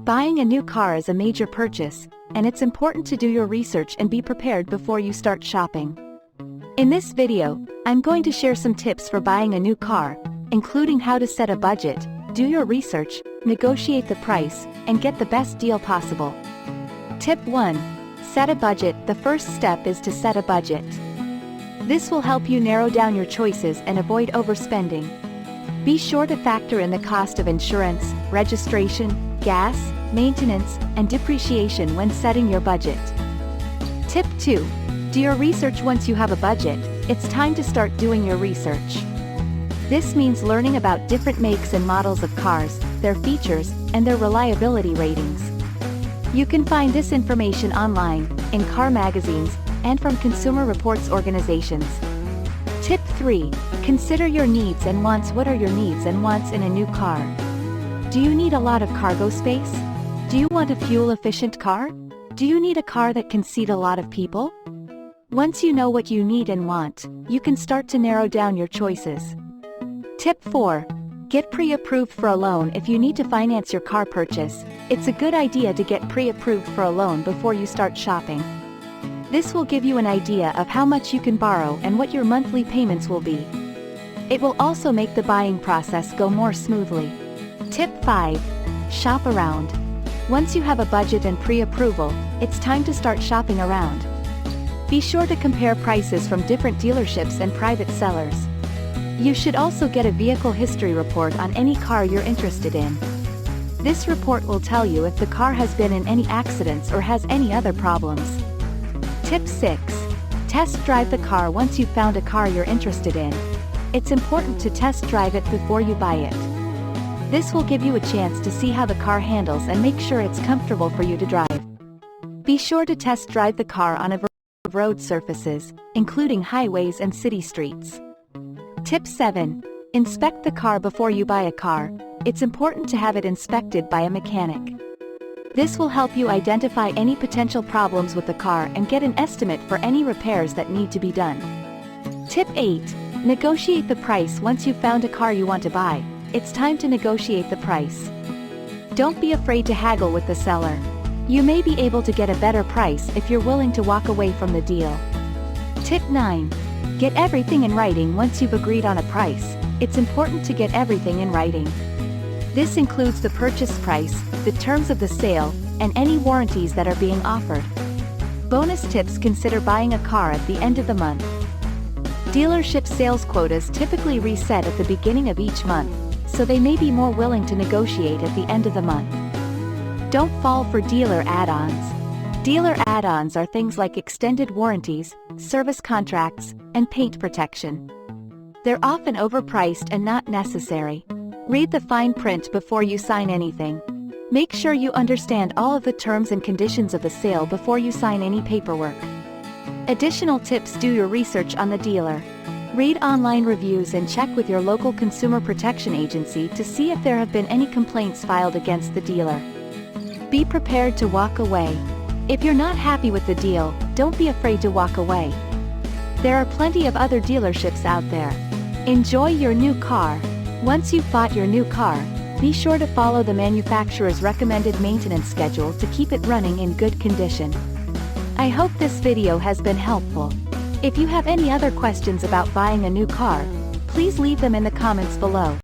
Buying a new car is a major purchase, and it's important to do your research and be prepared before you start shopping. In this video, I'm going to share some tips for buying a new car, including how to set a budget, do your research, negotiate the price, and get the best deal possible. Tip 1. Set a budget. The first step is to set a budget. This will help you narrow down your choices and avoid overspending. Be sure to factor in the cost of insurance, registration, gas, maintenance, and depreciation when setting your budget. Tip 2. Do your research. Once you have a budget, it's time to start doing your research. This means learning about different makes and models of cars, their features, and their reliability ratings. You can find this information online, in car magazines, and from consumer reports organizations. Tip 3. Consider your needs and wants. What are your needs and wants in a new car? Do you need a lot of cargo space? Do you want a fuel-efficient car? Do you need a car that can seat a lot of people? Once you know what you need and want, you can start to narrow down your choices. Tip 4. Get pre-approved for a loan. If you need to finance your car purchase, it's a good idea to get pre-approved for a loan before you start shopping. This will give you an idea of how much you can borrow and what your monthly payments will be. It will also make the buying process go more smoothly. Tip 5. Shop around. Once you have a budget and pre-approval, it's time to start shopping around. Be sure to compare prices from different dealerships and private sellers. You should also get a vehicle history report on any car you're interested in. This report will tell you if the car has been in any accidents or has any other problems. Tip 6. Test drive the car. Once you've found a car you're interested in, it's important to test drive it before you buy it. This will give you a chance to see how the car handles and make sure it's comfortable for you to drive. Be sure to test drive the car on a variety of road surfaces, including highways and city streets. Tip 7. Inspect the car before you buy a car. It's important to have it inspected by a mechanic. This will help you identify any potential problems with the car and get an estimate for any repairs that need to be done. Tip 8. Negotiate the price. Once you've found a car you want to buy, it's time to negotiate the price. Don't be afraid to haggle with the seller. You may be able to get a better price if you're willing to walk away from the deal. Tip 9. Get everything in writing. Once you've agreed on a price, it's important to get everything in writing. This includes the purchase price, the terms of the sale, and any warranties that are being offered. Bonus tips. Consider buying a car at the end of the month. Dealership sales quotas typically reset at the beginning of each month, so they may be more willing to negotiate at the end of the month. Don't fall for dealer add-ons. Dealer add-ons are things like extended warranties, service contracts, and paint protection. They're often overpriced and not necessary. Read the fine print before you sign anything. Make sure you understand all of the terms and conditions of the sale before you sign any paperwork. Additional tips. Do your research on the dealer. Read online reviews and check with your local consumer protection agency to see if there have been any complaints filed against the dealer. Be prepared to walk away. If you're not happy with the deal, don't be afraid to walk away. There are plenty of other dealerships out there. Enjoy your new car. Once you've bought your new car, be sure to follow the manufacturer's recommended maintenance schedule to keep it running in good condition. I hope this video has been helpful. If you have any other questions about buying a new car, please leave them in the comments below.